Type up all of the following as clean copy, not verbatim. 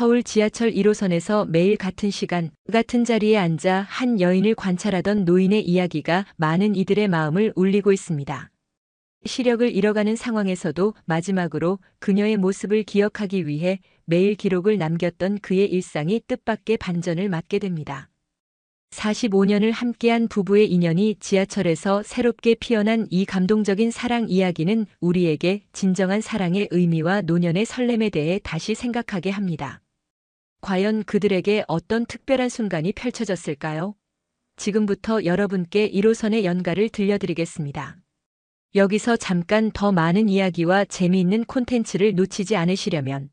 서울 지하철 1호선에서 매일 같은 시간, 같은 자리에 앉아 한 여인을 관찰하던 노인의 이야기가 많은 이들의 마음을 울리고 있습니다. 시력을 잃어가는 상황에서도 마지막으로 그녀의 모습을 기억하기 위해 매일 기록을 남겼던 그의 일상이 뜻밖의 반전을 맞게 됩니다. 45년을 함께한 부부의 인연이 지하철에서 새롭게 피어난 이 감동적인 사랑 이야기는 우리에게 진정한 사랑의 의미와 노년의 설렘에 대해 다시 생각하게 합니다. 과연 그들에게 어떤 특별한 순간이 펼쳐졌을까요? 지금부터 여러분께 1호선의 연가를 들려드리겠습니다. 여기서 잠깐 더 많은 이야기와 재미있는 콘텐츠를 놓치지 않으시려면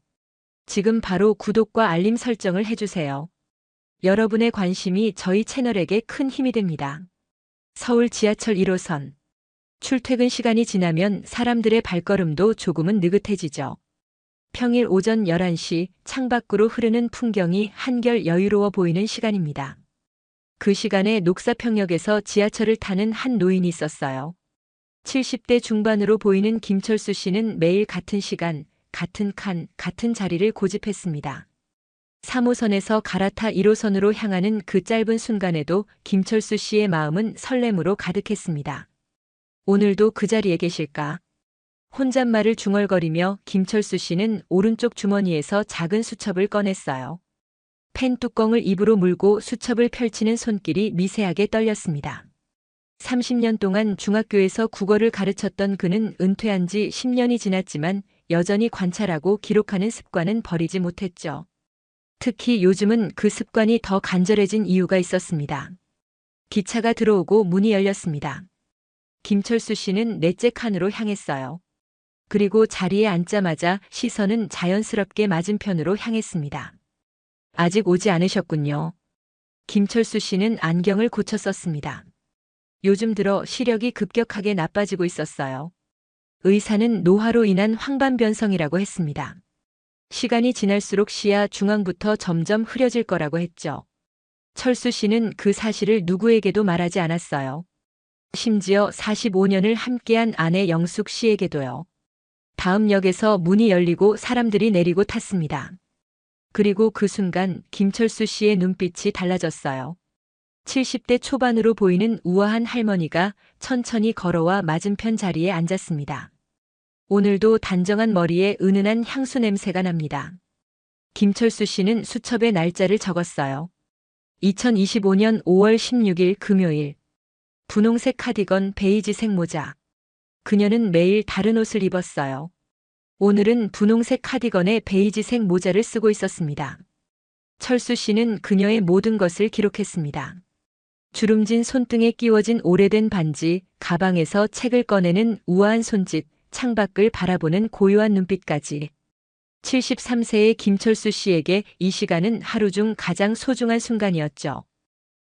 지금 바로 구독과 알림 설정을 해주세요. 여러분의 관심이 저희 채널에게 큰 힘이 됩니다. 서울 지하철 1호선. 출퇴근 시간이 지나면 사람들의 발걸음도 조금은 느긋해지죠. 평일 오전 11시 창밖으로 흐르는 풍경이 한결 여유로워 보이는 시간입니다. 그 시간에 녹사평역에서 지하철을 타는 한 노인이 있었어요. 70대 중반으로 보이는 김철수 씨는 매일 같은 시간, 같은 칸, 같은 자리를 고집했습니다. 3호선에서 갈아타 1호선으로 향하는 그 짧은 순간에도 김철수 씨의 마음은 설렘으로 가득했습니다. 오늘도 그 자리에 계실까? 혼잣말을 중얼거리며 김철수 씨는 오른쪽 주머니에서 작은 수첩을 꺼냈어요. 펜 뚜껑을 입으로 물고 수첩을 펼치는 손길이 미세하게 떨렸습니다. 30년 동안 중학교에서 국어를 가르쳤던 그는 은퇴한 지 10년이 지났지만 여전히 관찰하고 기록하는 습관은 버리지 못했죠. 특히 요즘은 그 습관이 더 간절해진 이유가 있었습니다. 기차가 들어오고 문이 열렸습니다. 김철수 씨는 넷째 칸으로 향했어요. 그리고 자리에 앉자마자 시선은 자연스럽게 맞은편으로 향했습니다. 아직 오지 않으셨군요. 김철수 씨는 안경을 고쳐 썼습니다. 요즘 들어 시력이 급격하게 나빠지고 있었어요. 의사는 노화로 인한 황반변성이라고 했습니다. 시간이 지날수록 시야 중앙부터 점점 흐려질 거라고 했죠. 철수 씨는 그 사실을 누구에게도 말하지 않았어요. 심지어 45년을 함께한 아내 영숙 씨에게도요. 다음 역에서 문이 열리고 사람들이 내리고 탔습니다. 그리고 그 순간 김철수 씨의 눈빛이 달라졌어요. 70대 초반으로 보이는 우아한 할머니가 천천히 걸어와 맞은편 자리에 앉았습니다. 오늘도 단정한 머리에 은은한 향수 냄새가 납니다. 김철수 씨는 수첩에 날짜를 적었어요. 2025년 5월 16일 금요일. 분홍색 카디건, 베이지색 모자. 그녀는 매일 다른 옷을 입었어요. 오늘은 분홍색 카디건에 베이지색 모자를 쓰고 있었습니다. 철수 씨는 그녀의 모든 것을 기록했습니다. 주름진 손등에 끼워진 오래된 반지, 가방에서 책을 꺼내는 우아한 손짓, 창밖을 바라보는 고요한 눈빛까지. 73세의 김철수 씨에게 이 시간은 하루 중 가장 소중한 순간이었죠.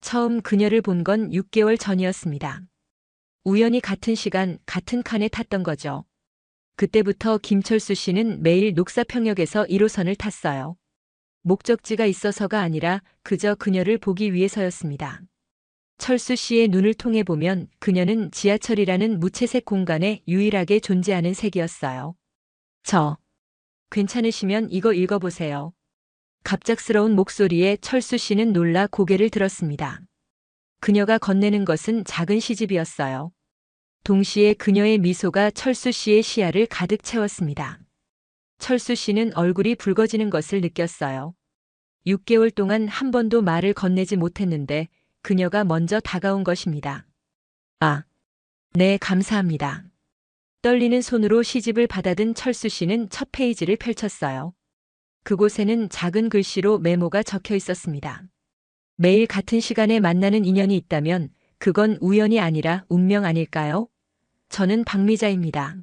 처음 그녀를 본 건 6개월 전이었습니다. 우연히 같은 시간, 같은 칸에 탔던 거죠. 그때부터 김철수 씨는 매일 녹사평역에서 1호선을 탔어요. 목적지가 있어서가 아니라 그저 그녀를 보기 위해서였습니다. 철수 씨의 눈을 통해 보면 그녀는 지하철이라는 무채색 공간에 유일하게 존재하는 색이었어요. 괜찮으시면 이거 읽어보세요. 갑작스러운 목소리에 철수 씨는 놀라 고개를 들었습니다. 그녀가 건네는 것은 작은 시집이었어요. 동시에 그녀의 미소가 철수 씨의 시야를 가득 채웠습니다. 철수 씨는 얼굴이 붉어지는 것을 느꼈어요. 6개월 동안 한 번도 말을 건네지 못했는데 그녀가 먼저 다가온 것입니다. 네, 감사합니다. 떨리는 손으로 시집을 받아든 철수 씨는 첫 페이지를 펼쳤어요. 그곳에는 작은 글씨로 메모가 적혀 있었습니다. 매일 같은 시간에 만나는 인연이 있다면 그건 우연이 아니라 운명 아닐까요? 저는 박미자입니다.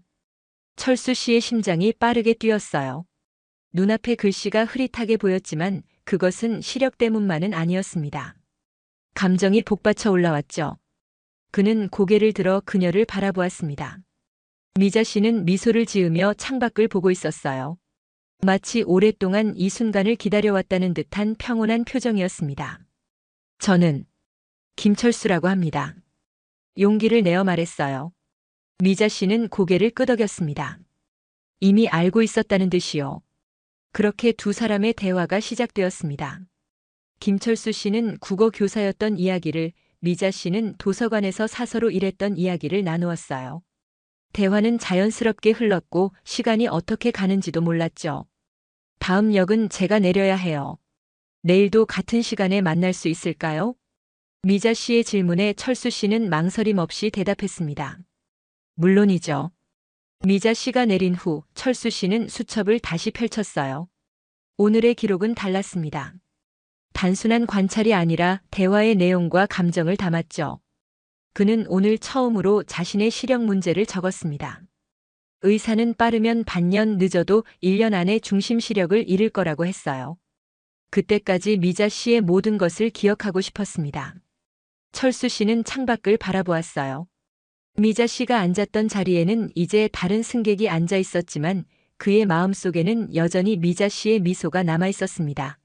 철수 씨의 심장이 빠르게 뛰었어요. 눈앞에 글씨가 흐릿하게 보였지만 그것은 시력 때문만은 아니었습니다. 감정이 복받쳐 올라왔죠. 그는 고개를 들어 그녀를 바라보았습니다. 미자 씨는 미소를 지으며 창밖을 보고 있었어요. 마치 오랫동안 이 순간을 기다려왔다는 듯한 평온한 표정이었습니다. 저는 김철수라고 합니다. 용기를 내어 말했어요. 미자 씨는 고개를 끄덕였습니다. 이미 알고 있었다는 듯이요. 그렇게 두 사람의 대화가 시작되었습니다. 김철수 씨는 국어 교사였던 이야기를, 미자 씨는 도서관에서 사서로 일했던 이야기를 나누었어요. 대화는 자연스럽게 흘렀고 시간이 어떻게 가는지도 몰랐죠. 다음 역은 제가 내려야 해요. 내일도 같은 시간에 만날 수 있을까요? 미자 씨의 질문에 철수 씨는 망설임 없이 대답했습니다. 물론이죠. 미자 씨가 내린 후 철수 씨는 수첩을 다시 펼쳤어요. 오늘의 기록은 달랐습니다. 단순한 관찰이 아니라 대화의 내용과 감정을 담았죠. 그는 오늘 처음으로 자신의 시력 문제를 적었습니다. 의사는 빠르면 반년, 늦어도 1년 안에 중심 시력을 잃을 거라고 했어요. 그때까지 미자 씨의 모든 것을 기억하고 싶었습니다. 철수 씨는 창밖을 바라보았어요. 미자 씨가 앉았던 자리에는 이제 다른 승객이 앉아 있었지만 그의 마음속에는 여전히 미자 씨의 미소가 남아 있었습니다.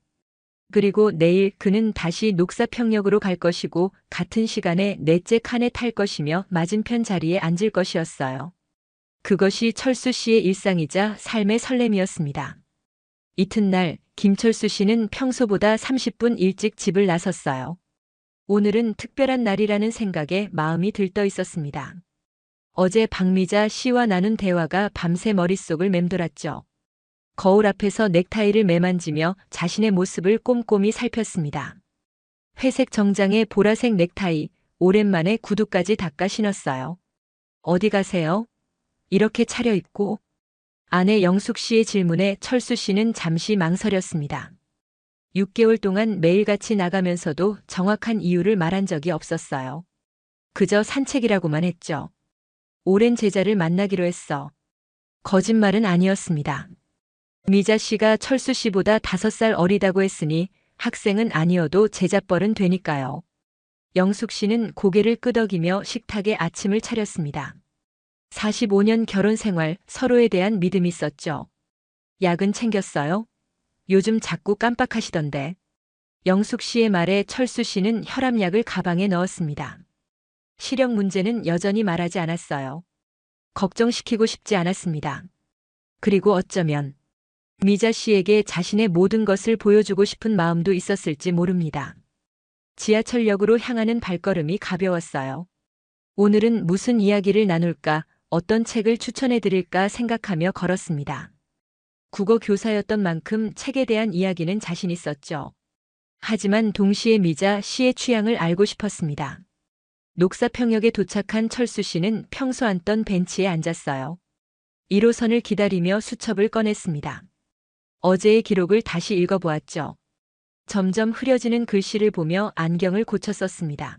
그리고 내일 그는 다시 녹사평역으로 갈 것이고 같은 시간에 넷째 칸에 탈 것이며 맞은편 자리에 앉을 것이었어요. 그것이 철수 씨의 일상이자 삶의 설렘이었습니다. 이튿날 김철수 씨는 평소보다 30분 일찍 집을 나섰어요. 오늘은 특별한 날이라는 생각에 마음이 들떠 있었습니다. 어제 박미자 씨와 나눈 대화가 밤새 머릿속을 맴돌았죠. 거울 앞에서 넥타이를 매만지며 자신의 모습을 꼼꼼히 살폈습니다. 회색 정장에 보라색 넥타이, 오랜만에 구두까지 닦아 신었어요. 어디 가세요? 이렇게 차려입고? 아내 영숙 씨의 질문에 철수 씨는 잠시 망설였습니다. 6개월 동안 매일같이 나가면서도 정확한 이유를 말한 적이 없었어요. 그저 산책이라고만 했죠. 오랜 제자를 만나기로 했어. 거짓말은 아니었습니다. 미자 씨가 철수 씨보다 5살 어리다고 했으니 학생은 아니어도 제자뻘은 되니까요. 영숙 씨는 고개를 끄덕이며 식탁에 아침을 차렸습니다. 45년 결혼 생활, 서로에 대한 믿음이 있었죠. 약은 챙겼어요? 요즘 자꾸 깜빡하시던데. 영숙 씨의 말에 철수 씨는 혈압약을 가방에 넣었습니다. 시력 문제는 여전히 말하지 않았어요. 걱정시키고 싶지 않았습니다. 그리고 어쩌면 미자 씨에게 자신의 모든 것을 보여주고 싶은 마음도 있었을지 모릅니다. 지하철역으로 향하는 발걸음이 가벼웠어요. 오늘은 무슨 이야기를 나눌까, 어떤 책을 추천해 드릴까 생각하며 걸었습니다. 국어 교사였던 만큼 책에 대한 이야기는 자신 있었죠. 하지만 동시에 미자 씨의 취향을 알고 싶었습니다. 녹사평역에 도착한 철수 씨는 평소 앉던 벤치에 앉았어요. 1호선을 기다리며 수첩을 꺼냈습니다. 어제의 기록을 다시 읽어보았죠. 점점 흐려지는 글씨를 보며 안경을 고쳐 썼습니다.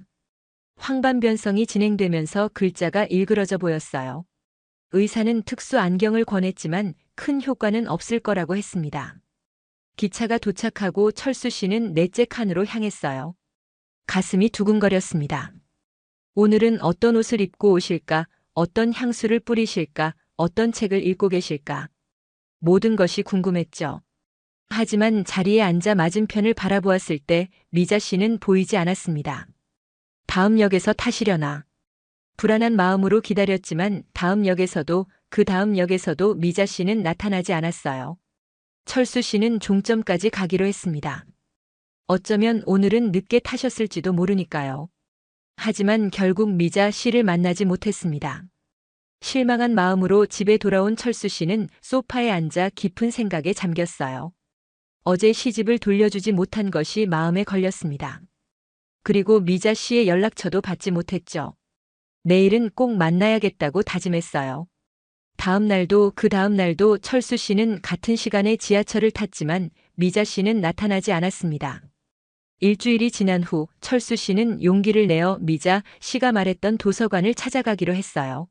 황반변성이 진행되면서 글자가 일그러져 보였어요. 의사는 특수 안경을 권했지만 큰 효과는 없을 거라고 했습니다. 기차가 도착하고 철수 씨는 넷째 칸으로 향했어요. 가슴이 두근거렸습니다. 오늘은 어떤 옷을 입고 오실까, 어떤 향수를 뿌리실까, 어떤 책을 읽고 계실까. 모든 것이 궁금했죠. 하지만 자리에 앉아 맞은편을 바라보았을 때 미자 씨는 보이지 않았습니다. 다음 역에서 타시려나. 불안한 마음으로 기다렸지만 다음 역에서도 그 다음 역에서도 미자 씨는 나타나지 않았어요. 철수 씨는 종점까지 가기로 했습니다. 어쩌면 오늘은 늦게 타셨을지도 모르니까요. 하지만 결국 미자 씨를 만나지 못했습니다. 실망한 마음으로 집에 돌아온 철수 씨는 소파에 앉아 깊은 생각에 잠겼어요. 어제 시집을 돌려주지 못한 것이 마음에 걸렸습니다. 그리고 미자 씨의 연락처도 받지 못했죠. 내일은 꼭 만나야겠다고 다짐했어요. 다음 날도 그 다음 날도 철수 씨는 같은 시간에 지하철을 탔지만 미자 씨는 나타나지 않았습니다. 일주일이 지난 후 철수 씨는 용기를 내어 미자 씨가 말했던 도서관을 찾아가기로 했어요.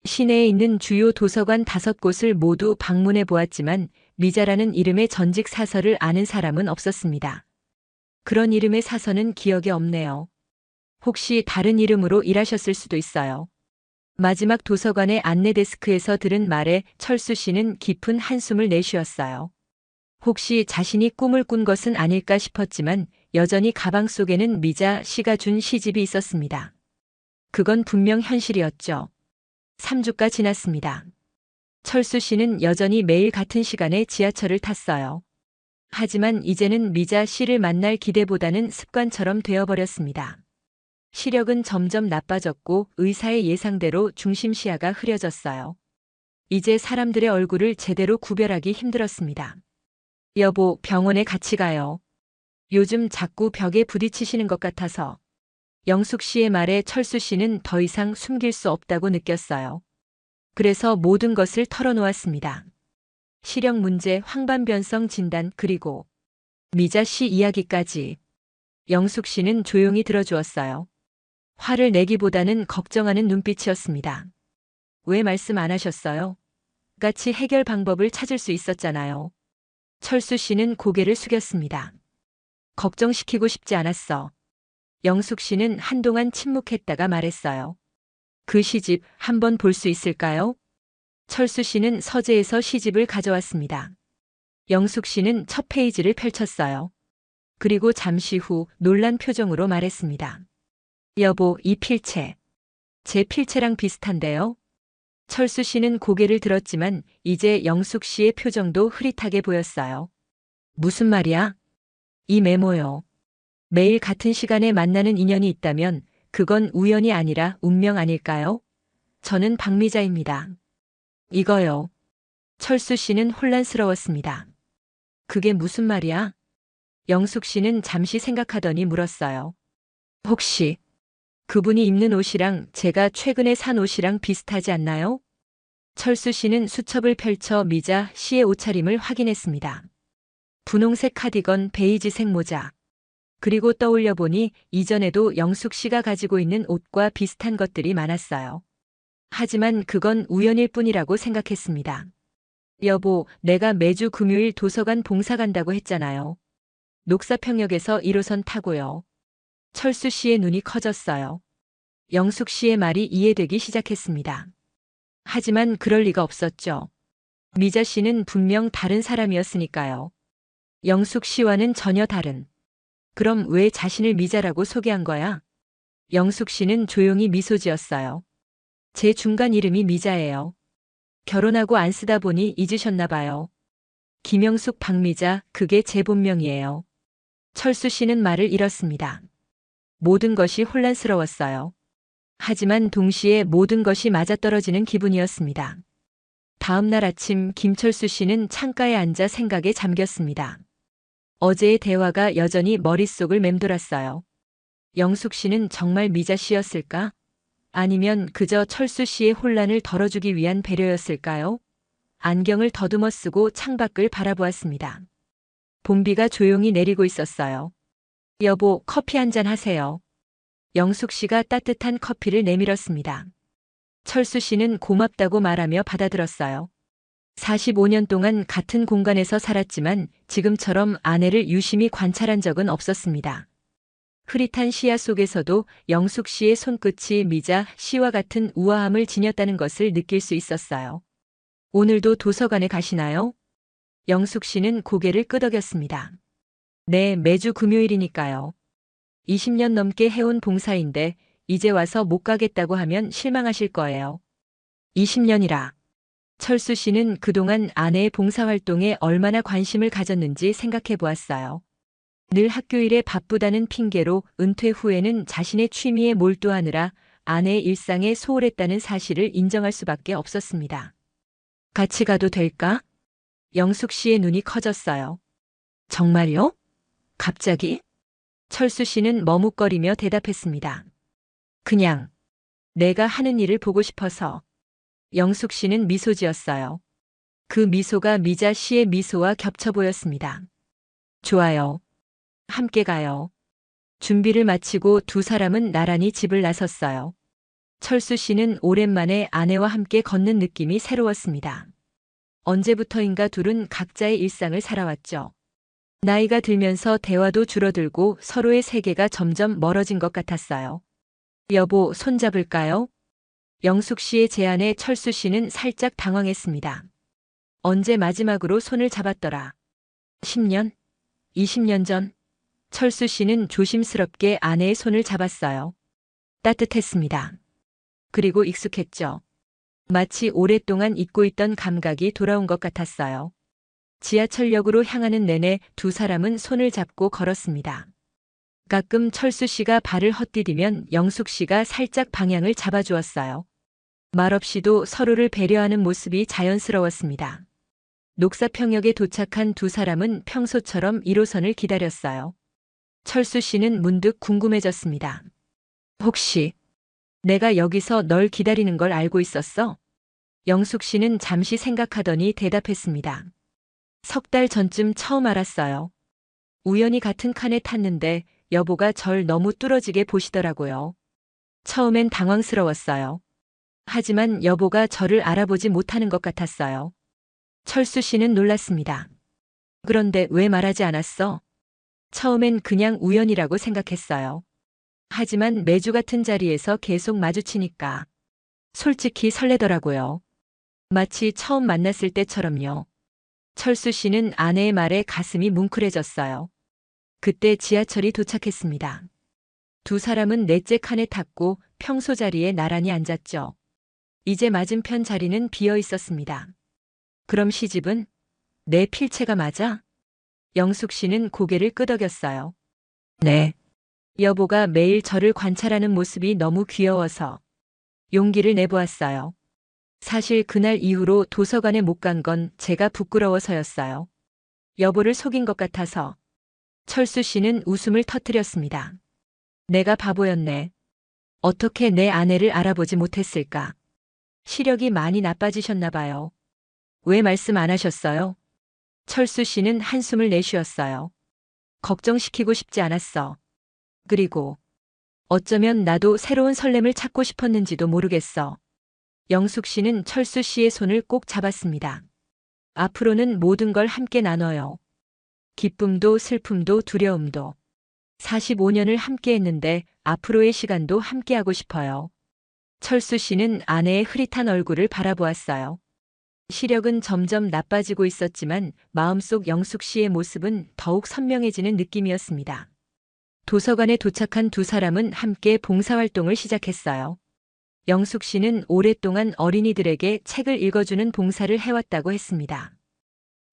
시내에 있는 주요 도서관 5곳을 모두 방문해 보았지만 미자라는 이름의 전직 사서를 아는 사람은 없었습니다. 그런 이름의 사서는 기억에 없네요. 혹시 다른 이름으로 일하셨을 수도 있어요. 마지막 도서관의 안내 데스크에서 들은 말에 철수 씨는 깊은 한숨을 내쉬었어요. 혹시 자신이 꿈을 꾼 것은 아닐까 싶었지만 여전히 가방 속에는 미자 씨가 준 시집이 있었습니다. 그건 분명 현실이었죠. 3주가 지났습니다. 철수 씨는 여전히 매일 같은 시간에 지하철을 탔어요. 하지만 이제는 미자 씨를 만날 기대보다는 습관처럼 되어버렸습니다. 시력은 점점 나빠졌고 의사의 예상대로 중심 시야가 흐려졌어요. 이제 사람들의 얼굴을 제대로 구별하기 힘들었습니다. 여보, 병원에 같이 가요. 요즘 자꾸 벽에 부딪히시는 것 같아서. 영숙 씨의 말에 철수 씨는 더 이상 숨길 수 없다고 느꼈어요. 그래서 모든 것을 털어놓았습니다. 시력 문제, 황반변성 진단, 그리고 미자 씨 이야기까지. 영숙 씨는 조용히 들어주었어요. 화를 내기보다는 걱정하는 눈빛이었습니다. 왜 말씀 안 하셨어요? 같이 해결 방법을 찾을 수 있었잖아요. 철수 씨는 고개를 숙였습니다. 걱정시키고 싶지 않았어. 영숙 씨는 한동안 침묵했다가 말했어요. 그 시집 한번 볼 수 있을까요? 철수 씨는 서재에서 시집을 가져왔습니다. 영숙 씨는 첫 페이지를 펼쳤어요. 그리고 잠시 후 놀란 표정으로 말했습니다. 여보, 이 필체. 제 필체랑 비슷한데요? 철수 씨는 고개를 들었지만 이제 영숙 씨의 표정도 흐릿하게 보였어요. 무슨 말이야? 이 메모요. 매일 같은 시간에 만나는 인연이 있다면 그건 우연이 아니라 운명 아닐까요? 저는 박미자입니다. 이거요. 철수 씨는 혼란스러웠습니다. 그게 무슨 말이야? 영숙 씨는 잠시 생각하더니 물었어요. 혹시 그분이 입는 옷이랑 제가 최근에 산 옷이랑 비슷하지 않나요? 철수 씨는 수첩을 펼쳐 미자 씨의 옷차림을 확인했습니다. 분홍색 카디건, 베이지색 모자. 그리고 떠올려 보니 이전에도 영숙 씨가 가지고 있는 옷과 비슷한 것들이 많았어요. 하지만 그건 우연일 뿐이라고 생각했습니다. 여보, 내가 매주 금요일 도서관 봉사 간다고 했잖아요. 녹사평역에서 1호선 타고요. 철수 씨의 눈이 커졌어요. 영숙 씨의 말이 이해되기 시작했습니다. 하지만 그럴 리가 없었죠. 미자 씨는 분명 다른 사람이었으니까요. 영숙 씨와는 전혀 다른. 그럼 왜 자신을 미자라고 소개한 거야? 영숙 씨는 조용히 미소 지었어요. 제 중간 이름이 미자예요. 결혼하고 안 쓰다 보니 잊으셨나 봐요. 김영숙 박미자, 그게 제 본명이에요. 철수 씨는 말을 잃었습니다. 모든 것이 혼란스러웠어요. 하지만 동시에 모든 것이 맞아떨어지는 기분이었습니다. 다음 날 아침 김철수 씨는 창가에 앉아 생각에 잠겼습니다. 어제의 대화가 여전히 머릿속을 맴돌았어요. 영숙 씨는 정말 미자 씨였을까? 아니면 그저 철수 씨의 혼란을 덜어주기 위한 배려였을까요? 안경을 더듬어 쓰고 창밖을 바라보았습니다. 봄비가 조용히 내리고 있었어요. 여보, 커피 한잔 하세요. 영숙 씨가 따뜻한 커피를 내밀었습니다. 철수 씨는 고맙다고 말하며 받아들었어요. 45년 동안 같은 공간에서 살았지만 지금처럼 아내를 유심히 관찰한 적은 없었습니다. 흐릿한 시야 속에서도 영숙 씨의 손끝이 미자 씨와 같은 우아함을 지녔다는 것을 느낄 수 있었어요. 오늘도 도서관에 가시나요? 영숙 씨는 고개를 끄덕였습니다. 네, 매주 금요일이니까요. 20년 넘게 해온 봉사인데 이제 와서 못 가겠다고 하면 실망하실 거예요. 20년이라. 철수 씨는 그동안 아내의 봉사활동에 얼마나 관심을 가졌는지 생각해 보았어요. 늘 학교 일에 바쁘다는 핑계로 은퇴 후에는 자신의 취미에 몰두하느라 아내의 일상에 소홀했다는 사실을 인정할 수밖에 없었습니다. 같이 가도 될까? 영숙 씨의 눈이 커졌어요. 정말요? 갑자기? 철수 씨는 머뭇거리며 대답했습니다. 그냥 내가 하는 일을 보고 싶어서. 영숙 씨는 미소 지었어요. 그 미소가 미자 씨의 미소와 겹쳐 보였습니다. 좋아요. 함께 가요. 준비를 마치고 두 사람은 나란히 집을 나섰어요. 철수 씨는 오랜만에 아내와 함께 걷는 느낌이 새로웠습니다. 언제부터인가 둘은 각자의 일상을 살아왔죠. 나이가 들면서 대화도 줄어들고 서로의 세계가 점점 멀어진 것 같았어요. 여보, 손잡을까요? 영숙 씨의 제안에 철수 씨는 살짝 당황했습니다. 언제 마지막으로 손을 잡았더라? 10년? 20년 전? 철수 씨는 조심스럽게 아내의 손을 잡았어요. 따뜻했습니다. 그리고 익숙했죠. 마치 오랫동안 잊고 있던 감각이 돌아온 것 같았어요. 지하철역으로 향하는 내내 두 사람은 손을 잡고 걸었습니다. 가끔 철수 씨가 발을 헛디디면 영숙 씨가 살짝 방향을 잡아주었어요. 말없이도 서로를 배려하는 모습이 자연스러웠습니다. 녹사평역에 도착한 두 사람은 평소처럼 1호선을 기다렸어요. 철수 씨는 문득 궁금해졌습니다. 혹시 내가 여기서 널 기다리는 걸 알고 있었어? 영숙 씨는 잠시 생각하더니 대답했습니다. 석 달 전쯤 처음 알았어요. 우연히 같은 칸에 탔는데 여보가 절 너무 뚫어지게 보시더라고요. 처음엔 당황스러웠어요. 하지만 여보가 저를 알아보지 못하는 것 같았어요. 철수 씨는 놀랐습니다. 그런데 왜 말하지 않았어? 처음엔 그냥 우연이라고 생각했어요. 하지만 매주 같은 자리에서 계속 마주치니까 솔직히 설레더라고요. 마치 처음 만났을 때처럼요. 철수 씨는 아내의 말에 가슴이 뭉클해졌어요. 그때 지하철이 도착했습니다. 두 사람은 넷째 칸에 탔고 평소 자리에 나란히 앉았죠. 이제 맞은편 자리는 비어 있었습니다. 그럼 시집은? 내 필체가 맞아? 영숙 씨는 고개를 끄덕였어요. 네. 여보가 매일 저를 관찰하는 모습이 너무 귀여워서 용기를 내보았어요. 사실 그날 이후로 도서관에 못 간 건 제가 부끄러워서였어요. 여보를 속인 것 같아서. 철수 씨는 웃음을 터뜨렸습니다. 내가 바보였네. 어떻게 내 아내를 알아보지 못했을까? 시력이 많이 나빠지셨나 봐요. 왜 말씀 안 하셨어요? 철수 씨는 한숨을 내쉬었어요. 걱정시키고 싶지 않았어. 그리고 어쩌면 나도 새로운 설렘을 찾고 싶었는지도 모르겠어. 영숙 씨는 철수 씨의 손을 꼭 잡았습니다. 앞으로는 모든 걸 함께 나눠요. 기쁨도 슬픔도 두려움도. 45년을 함께 했는데 앞으로의 시간도 함께 하고 싶어요. 철수 씨는 아내의 흐릿한 얼굴을 바라보았어요. 시력은 점점 나빠지고 있었지만 마음속 영숙 씨의 모습은 더욱 선명해지는 느낌이었습니다. 도서관에 도착한 두 사람은 함께 봉사활동을 시작했어요. 영숙 씨는 오랫동안 어린이들에게 책을 읽어주는 봉사를 해왔다고 했습니다.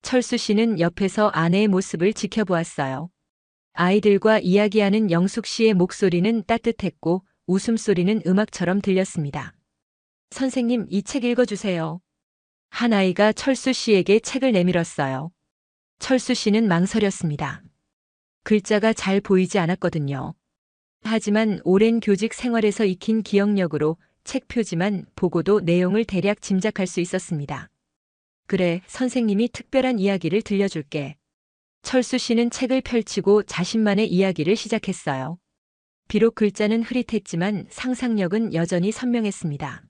철수 씨는 옆에서 아내의 모습을 지켜보았어요. 아이들과 이야기하는 영숙 씨의 목소리는 따뜻했고 웃음소리는 음악처럼 들렸습니다. 선생님, 이 책 읽어주세요. 한 아이가 철수 씨에게 책을 내밀었어요. 철수 씨는 망설였습니다. 글자가 잘 보이지 않았거든요. 하지만 오랜 교직 생활에서 익힌 기억력으로 책 표지만 보고도 내용을 대략 짐작할 수 있었습니다. 그래, 선생님이 특별한 이야기를 들려줄게. 철수 씨는 책을 펼치고 자신만의 이야기를 시작했어요. 비록 글자는 흐릿했지만 상상력은 여전히 선명했습니다.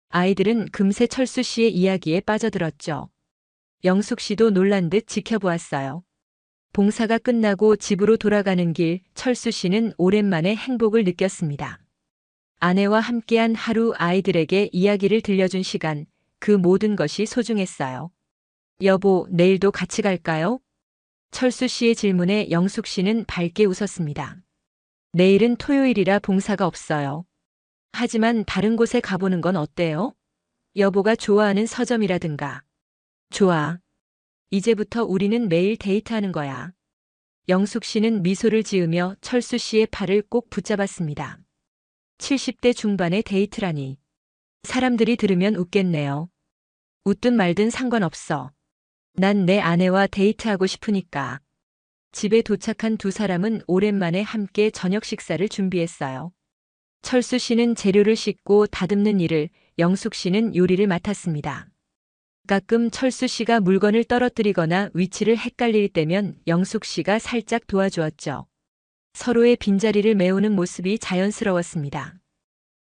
아이들은 금세 철수 씨의 이야기에 빠져들었죠. 영숙 씨도 놀란 듯 지켜보았어요. 봉사가 끝나고 집으로 돌아가는 길, 철수 씨는 오랜만에 행복을 느꼈습니다. 아내와 함께한 하루, 아이들에게 이야기를 들려준 시간, 그 모든 것이 소중했어요. 여보, 내일도 같이 갈까요? 철수 씨의 질문에 영숙 씨는 밝게 웃었습니다. 내일은 토요일이라 봉사가 없어요. 하지만 다른 곳에 가보는 건 어때요? 여보가 좋아하는 서점이라든가. 좋아. 이제부터 우리는 매일 데이트하는 거야. 영숙 씨는 미소를 지으며 철수 씨의 팔을 꼭 붙잡았습니다. 70대 중반의 데이트라니. 사람들이 들으면 웃겠네요. 웃든 말든 상관없어. 난 내 아내와 데이트하고 싶으니까. 집에 도착한 두 사람은 오랜만에 함께 저녁 식사를 준비했어요. 철수 씨는 재료를 씻고 다듬는 일을, 영숙 씨는 요리를 맡았습니다. 가끔 철수 씨가 물건을 떨어뜨리거나 위치를 헷갈릴 때면 영숙 씨가 살짝 도와주었죠. 서로의 빈자리를 메우는 모습이 자연스러웠습니다.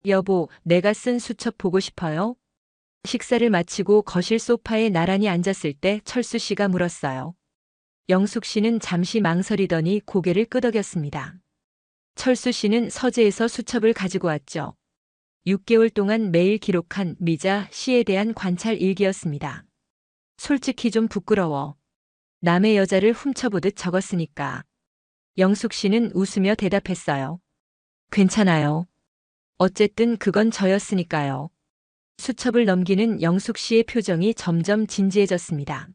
여보, 내가 쓴 수첩 보고 싶어요? 식사를 마치고 거실 소파에 나란히 앉았을 때 철수 씨가 물었어요. 영숙 씨는 잠시 망설이더니 고개를 끄덕였습니다. 철수 씨는 서재에서 수첩을 가지고 왔죠. 6개월 동안 매일 기록한 미자, 시에 대한 관찰 일기였습니다. 솔직히 좀 부끄러워. 남의 여자를 훔쳐보듯 적었으니까. 영숙 씨는 웃으며 대답했어요. 괜찮아요. 어쨌든 그건 저였으니까요. 수첩을 넘기는 영숙 씨의 표정이 점점 진지해졌습니다.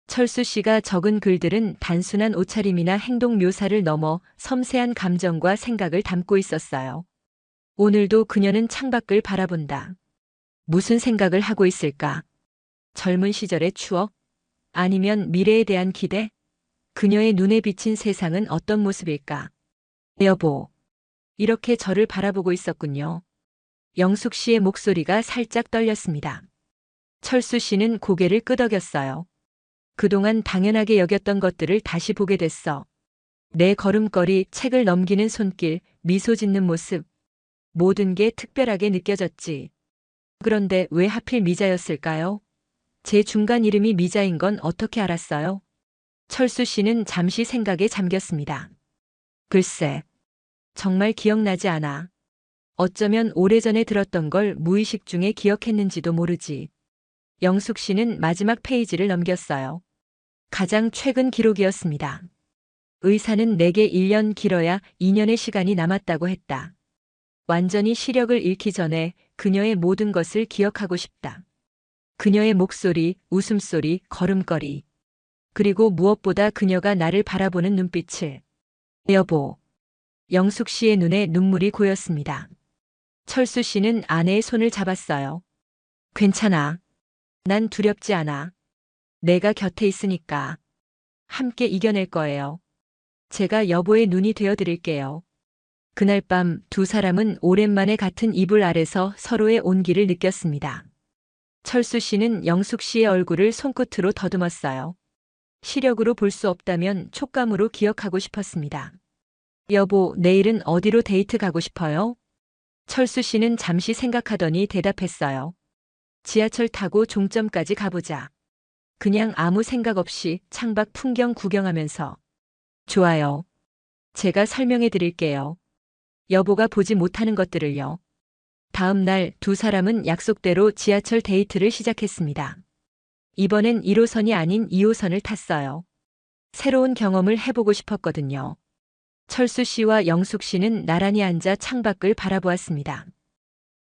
철수 씨가 적은 글들은 단순한 옷차림이나 행동 묘사를 넘어 섬세한 감정과 생각을 담고 있었어요. 오늘도 그녀는 창밖을 바라본다. 무슨 생각을 하고 있을까? 젊은 시절의 추억? 아니면 미래에 대한 기대? 그녀의 눈에 비친 세상은 어떤 모습일까? 여보, 이렇게 저를 바라보고 있었군요. 영숙 씨의 목소리가 살짝 떨렸습니다. 철수 씨는 고개를 끄덕였어요. 그동안 당연하게 여겼던 것들을 다시 보게 됐어. 내 걸음걸이, 책을 넘기는 손길, 미소 짓는 모습. 모든 게 특별하게 느껴졌지. 그런데 왜 하필 미자였을까요? 제 중간 이름이 미자인 건 어떻게 알았어요? 철수 씨는 잠시 생각에 잠겼습니다. 글쎄, 정말 기억나지 않아. 어쩌면 오래전에 들었던 걸 무의식 중에 기억했는지도 모르지. 영숙 씨는 마지막 페이지를 넘겼어요. 가장 최근 기록이었습니다. 의사는 내게 1년 길어야 2년의 시간이 남았다고 했다. 완전히 시력을 잃기 전에 그녀의 모든 것을 기억하고 싶다. 그녀의 목소리, 웃음소리, 걸음걸이. 그리고 무엇보다 그녀가 나를 바라보는 눈빛을. 여보. 영숙 씨의 눈에 눈물이 고였습니다. 철수 씨는 아내의 손을 잡았어요. 괜찮아. 난 두렵지 않아. 내가 곁에 있으니까. 함께 이겨낼 거예요. 제가 여보의 눈이 되어 드릴게요. 그날 밤 두 사람은 오랜만에 같은 이불 아래서 서로의 온기를 느꼈습니다. 철수 씨는 영숙 씨의 얼굴을 손끝으로 더듬었어요. 시력으로 볼 수 없다면 촉감으로 기억하고 싶었습니다. 여보, 내일은 어디로 데이트 가고 싶어요? 철수 씨는 잠시 생각하더니 대답했어요. 지하철 타고 종점까지 가보자. 그냥 아무 생각 없이 창밖 풍경 구경하면서. 좋아요. 제가 설명해 드릴게요. 여보가 보지 못하는 것들을요. 다음 날 두 사람은 약속대로 지하철 데이트를 시작했습니다. 이번엔 1호선이 아닌 2호선을 탔어요. 새로운 경험을 해보고 싶었거든요. 철수 씨와 영숙 씨는 나란히 앉아 창밖을 바라보았습니다.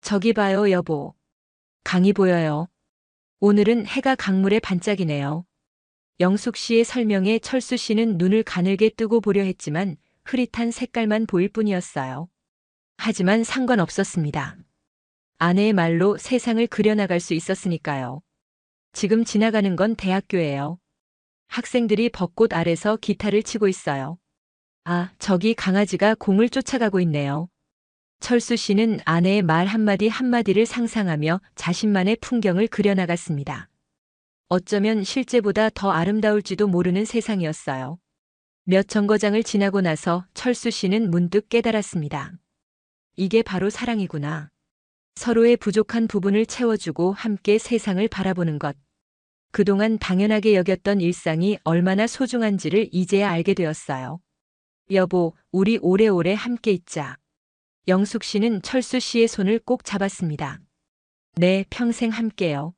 저기 봐요, 여보. 강이 보여요. 오늘은 해가 강물에 반짝이네요. 영숙 씨의 설명에 철수 씨는 눈을 가늘게 뜨고 보려 했지만 흐릿한 색깔만 보일 뿐이었어요. 하지만 상관없었습니다. 아내의 말로 세상을 그려나갈 수 있었으니까요. 지금 지나가는 건 대학교예요. 학생들이 벚꽃 아래서 기타를 치고 있어요. 아, 저기 강아지가 공을 쫓아가고 있네요. 철수 씨는 아내의 말 한마디 한마디를 상상하며 자신만의 풍경을 그려나갔습니다. 어쩌면 실제보다 더 아름다울지도 모르는 세상이었어요. 몇 정거장을 지나고 나서 철수 씨는 문득 깨달았습니다. 이게 바로 사랑이구나. 서로의 부족한 부분을 채워주고 함께 세상을 바라보는 것. 그동안 당연하게 여겼던 일상이 얼마나 소중한지를 이제야 알게 되었어요. 여보, 우리 오래오래 함께 있자. 영숙 씨는 철수 씨의 손을 꼭 잡았습니다. 네, 평생 함께요.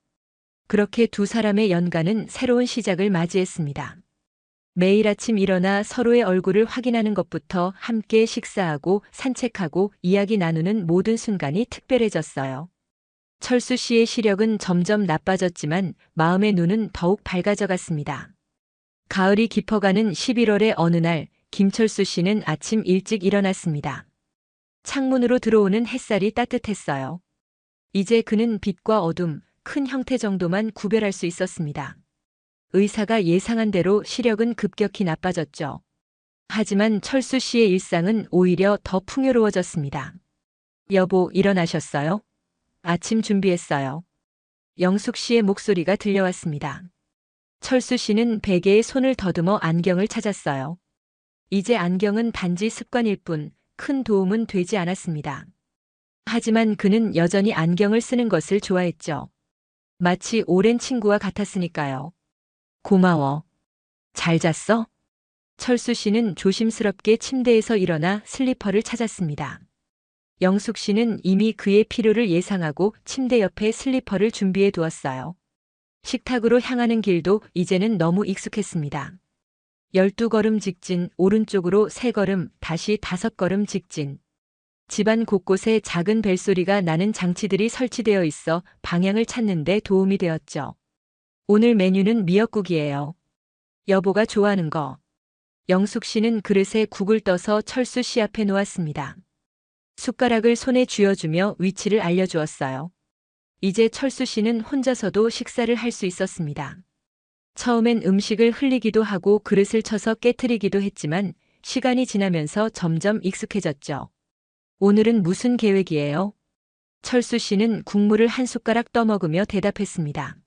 그렇게 두 사람의 연간은 새로운 시작을 맞이했습니다. 매일 아침 일어나 서로의 얼굴을 확인하는 것부터 함께 식사하고 산책하고 이야기 나누는 모든 순간이 특별해졌어요. 철수 씨의 시력은 점점 나빠졌지만 마음의 눈은 더욱 밝아져 갔습니다. 가을이 깊어가는 11월의 어느 날 김철수 씨는 아침 일찍 일어났습니다. 창문으로 들어오는 햇살이 따뜻했어요. 이제 그는 빛과 어둠, 큰 형태 정도만 구별할 수 있었습니다. 의사가 예상한 대로 시력은 급격히 나빠졌죠. 하지만 철수 씨의 일상은 오히려 더 풍요로워졌습니다. 여보, 일어나셨어요? 아침 준비했어요. 영숙 씨의 목소리가 들려왔습니다. 철수 씨는 베개에 손을 더듬어 안경을 찾았어요. 이제 안경은 단지 습관일 뿐 큰 도움은 되지 않았습니다. 하지만 그는 여전히 안경을 쓰는 것을 좋아했죠. 마치 오랜 친구와 같았으니까요. 고마워. 잘 잤어? 철수 씨는 조심스럽게 침대에서 일어나 슬리퍼를 찾았습니다. 영숙 씨는 이미 그의 필요를 예상하고 침대 옆에 슬리퍼를 준비해 두었어요. 식탁으로 향하는 길도 이제는 너무 익숙했습니다. 12걸음 직진, 오른쪽으로 3걸음, 다시 5걸음 직진. 집안 곳곳에 작은 벨소리가 나는 장치들이 설치되어 있어 방향을 찾는 데 도움이 되었죠. 오늘 메뉴는 미역국이에요. 여보가 좋아하는 거. 영숙 씨는 그릇에 국을 떠서 철수 씨 앞에 놓았습니다. 숟가락을 손에 쥐어주며 위치를 알려주었어요. 이제 철수 씨는 혼자서도 식사를 할 수 있었습니다. 처음엔 음식을 흘리기도 하고 그릇을 쳐서 깨트리기도 했지만 시간이 지나면서 점점 익숙해졌죠. 오늘은 무슨 계획이에요? 철수 씨는 국물을 한 숟가락 떠먹으며 대답했습니다.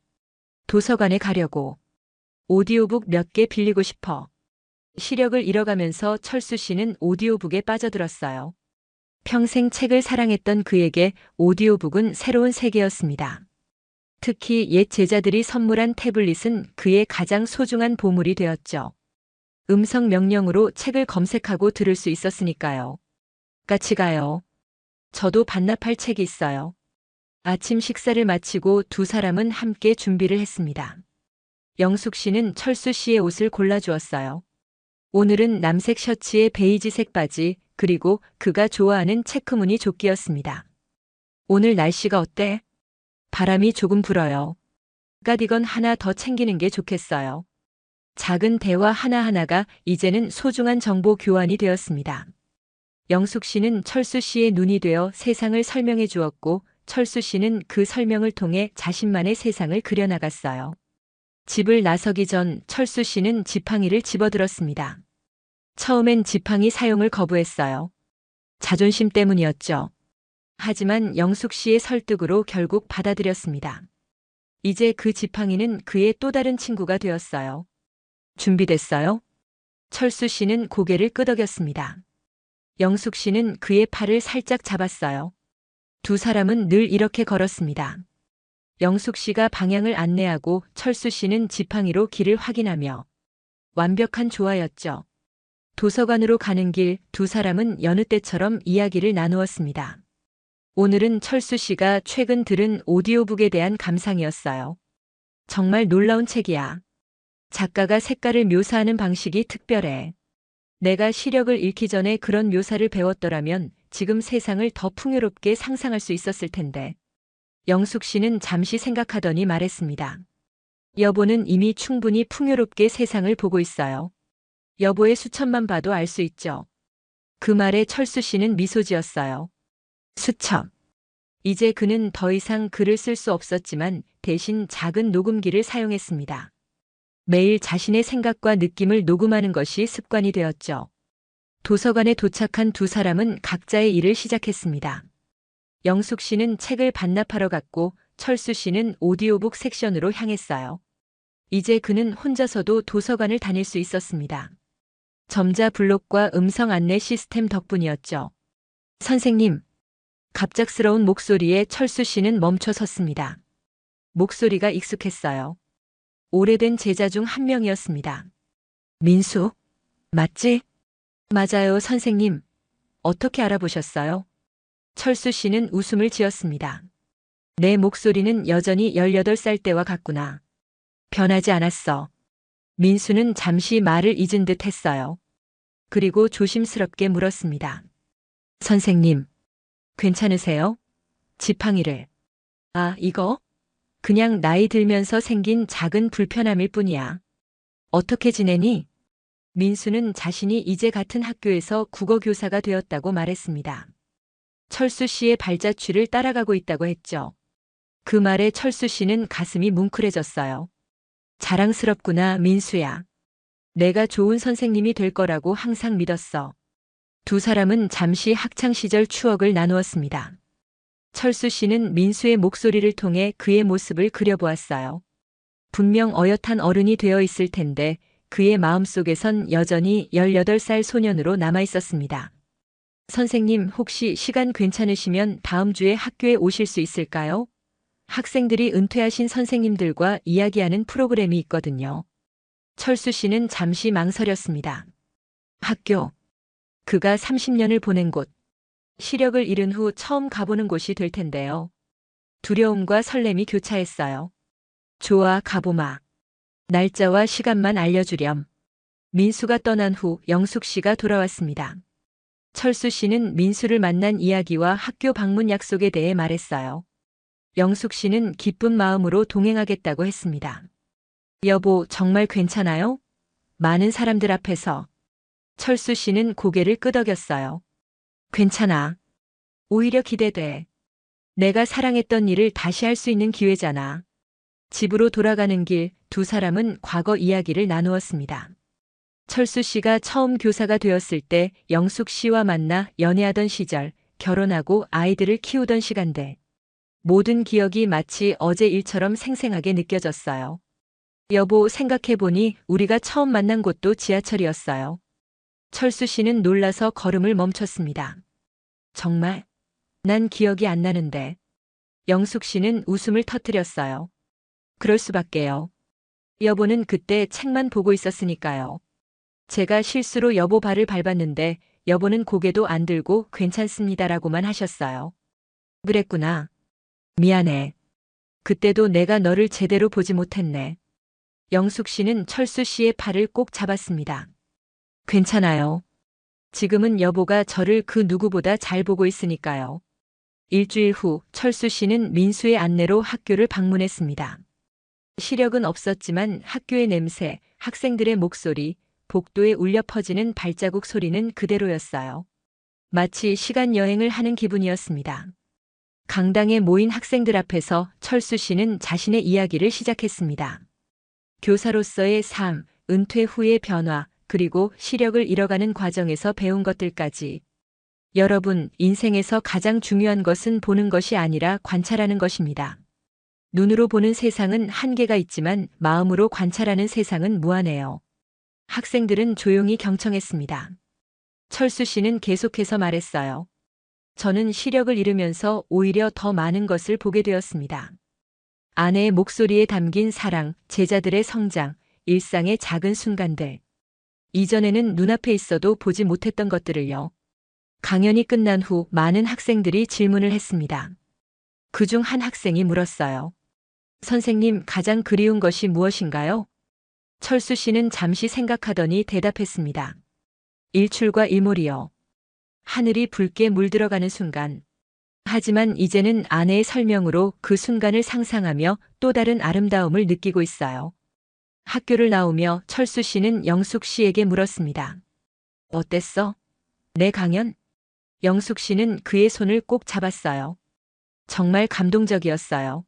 도서관에 가려고. 오디오북 몇 개 빌리고 싶어. 시력을 잃어가면서 철수 씨는 오디오북에 빠져들었어요. 평생 책을 사랑했던 그에게 오디오북은 새로운 세계였습니다. 특히 옛 제자들이 선물한 태블릿은 그의 가장 소중한 보물이 되었죠. 음성 명령으로 책을 검색하고 들을 수 있었으니까요. 같이 가요. 저도 반납할 책이 있어요. 아침 식사를 마치고 두 사람은 함께 준비를 했습니다. 영숙 씨는 철수 씨의 옷을 골라주었어요. 오늘은 남색 셔츠에 베이지색 바지, 그리고 그가 좋아하는 체크무늬 조끼였습니다. 오늘 날씨가 어때? 바람이 조금 불어요. 가디건 하나 더 챙기는 게 좋겠어요. 작은 대화 하나하나가 이제는 소중한 정보 교환이 되었습니다. 영숙 씨는 철수 씨의 눈이 되어 세상을 설명해 주었고 철수 씨는 그 설명을 통해 자신만의 세상을 그려나갔어요. 집을 나서기 전 철수 씨는 지팡이를 집어들었습니다. 처음엔 지팡이 사용을 거부했어요. 자존심 때문이었죠. 하지만 영숙 씨의 설득으로 결국 받아들였습니다. 이제 그 지팡이는 그의 또 다른 친구가 되었어요. 준비됐어요? 철수 씨는 고개를 끄덕였습니다. 영숙 씨는 그의 팔을 살짝 잡았어요. 두 사람은 늘 이렇게 걸었습니다. 영숙 씨가 방향을 안내하고 철수 씨는 지팡이로 길을 확인하며 완벽한 조화였죠. 도서관으로 가는 길 두 사람은 여느 때처럼 이야기를 나누었습니다. 오늘은 철수 씨가 최근 들은 오디오북에 대한 감상이었어요. 정말 놀라운 책이야. 작가가 색깔을 묘사하는 방식이 특별해. 내가 시력을 잃기 전에 그런 묘사를 배웠더라면 지금 세상을 더 풍요롭게 상상할 수 있었을 텐데. 영숙 씨는 잠시 생각하더니 말했습니다. 여보는 이미 충분히 풍요롭게 세상을 보고 있어요. 여보의 수첩만 봐도 알 수 있죠. 그 말에 철수 씨는 미소 지었어요. 수첩. 이제 그는 더 이상 글을 쓸 수 없었지만 대신 작은 녹음기를 사용했습니다. 매일 자신의 생각과 느낌을 녹음하는 것이 습관이 되었죠. 도서관에 도착한 두 사람은 각자의 일을 시작했습니다. 영숙 씨는 책을 반납하러 갔고 철수 씨는 오디오북 섹션으로 향했어요. 이제 그는 혼자서도 도서관을 다닐 수 있었습니다. 점자 블록과 음성 안내 시스템 덕분이었죠. 선생님. 갑작스러운 목소리에 철수 씨는 멈춰 섰습니다. 목소리가 익숙했어요. 오래된 제자 중 한 명이었습니다. 민수? 맞지? 맞아요, 선생님. 어떻게 알아보셨어요? 철수 씨는 웃음을 지었습니다. 내 목소리는 여전히 18살 때와 같구나. 변하지 않았어. 민수는 잠시 말을 잊은 듯 했어요. 그리고 조심스럽게 물었습니다. 선생님, 괜찮으세요? 지팡이를. 아, 이거? 그냥 나이 들면서 생긴 작은 불편함일 뿐이야. 어떻게 지내니? 민수는 자신이 이제 같은 학교에서 국어교사가 되었다고 말했습니다. 철수 씨의 발자취를 따라가고 있다고 했죠. 그 말에 철수 씨는 가슴이 뭉클해졌어요. 자랑스럽구나, 민수야. 내가 좋은 선생님이 될 거라고 항상 믿었어. 두 사람은 잠시 학창시절 추억을 나누었습니다. 철수 씨는 민수의 목소리를 통해 그의 모습을 그려보았어요. 분명 어엿한 어른이 되어 있을 텐데 그의 마음속에선 여전히 18살 소년으로 남아 있었습니다. 선생님, 혹시 시간 괜찮으시면 다음 주에 학교에 오실 수 있을까요? 학생들이 은퇴하신 선생님들과 이야기하는 프로그램이 있거든요. 철수 씨는 잠시 망설였습니다. 학교. 그가 30년을 보낸 곳. 시력을 잃은 후 처음 가보는 곳이 될 텐데요. 두려움과 설렘이 교차했어요. 좋아, 가보마. 날짜와 시간만 알려주렴. 민수가 떠난 후 영숙 씨가 돌아왔습니다. 철수 씨는 민수를 만난 이야기와 학교 방문 약속에 대해 말했어요. 영숙 씨는 기쁜 마음으로 동행하겠다고 했습니다. 여보, 정말 괜찮아요? 많은 사람들 앞에서. 철수 씨는 고개를 끄덕였어요. 괜찮아. 오히려 기대돼. 내가 사랑했던 일을 다시 할 수 있는 기회잖아. 집으로 돌아가는 길 두 사람은 과거 이야기를 나누었습니다. 철수 씨가 처음 교사가 되었을 때 영숙 씨와 만나 연애하던 시절, 결혼하고 아이들을 키우던 시간들. 모든 기억이 마치 어제 일처럼 생생하게 느껴졌어요. 여보, 생각해보니 우리가 처음 만난 곳도 지하철이었어요. 철수 씨는 놀라서 걸음을 멈췄습니다. 정말? 난 기억이 안 나는데. 영숙 씨는 웃음을 터뜨렸어요. 그럴 수밖에요. 여보는 그때 책만 보고 있었으니까요. 제가 실수로 여보 발을 밟았는데 여보는 고개도 안 들고 괜찮습니다라고만 하셨어요. 그랬구나. 미안해. 그때도 내가 너를 제대로 보지 못했네. 영숙 씨는 철수 씨의 팔을 꼭 잡았습니다. 괜찮아요. 지금은 여보가 저를 그 누구보다 잘 보고 있으니까요. 일주일 후 철수 씨는 민수의 안내로 학교를 방문했습니다. 시력은 없었지만 학교의 냄새, 학생들의 목소리, 복도에 울려 퍼지는 발자국 소리는 그대로였어요. 마치 시간 여행을 하는 기분이었습니다. 강당에 모인 학생들 앞에서 철수 씨는 자신의 이야기를 시작했습니다. 교사로서의 삶, 은퇴 후의 변화, 그리고 시력을 잃어가는 과정에서 배운 것들까지. 여러분, 인생에서 가장 중요한 것은 보는 것이 아니라 관찰하는 것입니다. 눈으로 보는 세상은 한계가 있지만 마음으로 관찰하는 세상은 무한해요. 학생들은 조용히 경청했습니다. 철수 씨는 계속해서 말했어요. 저는 시력을 잃으면서 오히려 더 많은 것을 보게 되었습니다. 아내의 목소리에 담긴 사랑, 제자들의 성장, 일상의 작은 순간들. 이전에는 눈앞에 있어도 보지 못했던 것들을요. 강연이 끝난 후 많은 학생들이 질문을 했습니다. 그중 한 학생이 물었어요. 선생님, 가장 그리운 것이 무엇인가요? 철수 씨는 잠시 생각하더니 대답했습니다. 일출과 일몰이요. 하늘이 붉게 물들어가는 순간. 하지만 이제는 아내의 설명으로 그 순간을 상상하며 또 다른 아름다움을 느끼고 있어요. 학교를 나오며 철수 씨는 영숙 씨에게 물었습니다. 어땠어? 내 강연? 영숙 씨는 그의 손을 꼭 잡았어요. 정말 감동적이었어요.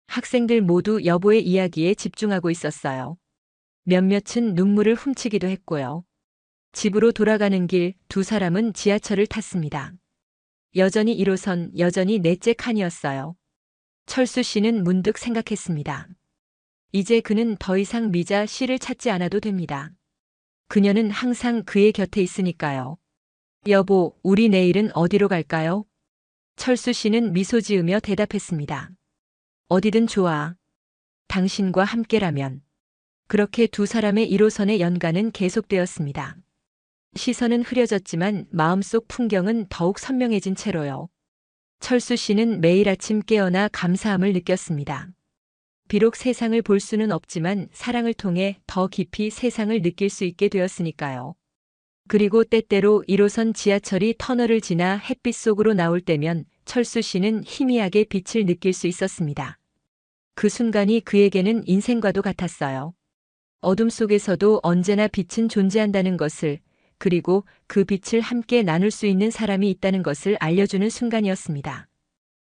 학생들 모두 여보의 이야기에 집중하고 있었어요. 몇몇은 눈물을 훔치기도 했고요. 집으로 돌아가는 길 두 사람은 지하철을 탔습니다. 여전히 1호선, 여전히 넷째 칸이었어요. 철수 씨는 문득 생각했습니다. 이제 그는 더 이상 미자 씨를 찾지 않아도 됩니다. 그녀는 항상 그의 곁에 있으니까요. 여보, 우리 내일은 어디로 갈까요? 철수 씨는 미소 지으며 대답했습니다. 어디든 좋아. 당신과 함께라면. 그렇게 두 사람의 1호선의 연가는 계속되었습니다. 시선은 흐려졌지만 마음속 풍경은 더욱 선명해진 채로요. 철수 씨는 매일 아침 깨어나 감사함을 느꼈습니다. 비록 세상을 볼 수는 없지만 사랑을 통해 더 깊이 세상을 느낄 수 있게 되었으니까요. 그리고 때때로 1호선 지하철이 터널을 지나 햇빛 속으로 나올 때면 철수 씨는 희미하게 빛을 느낄 수 있었습니다. 그 순간이 그에게는 인생과도 같았어요. 어둠 속에서도 언제나 빛은 존재한다는 것을, 그리고 그 빛을 함께 나눌 수 있는 사람이 있다는 것을 알려주는 순간이었습니다.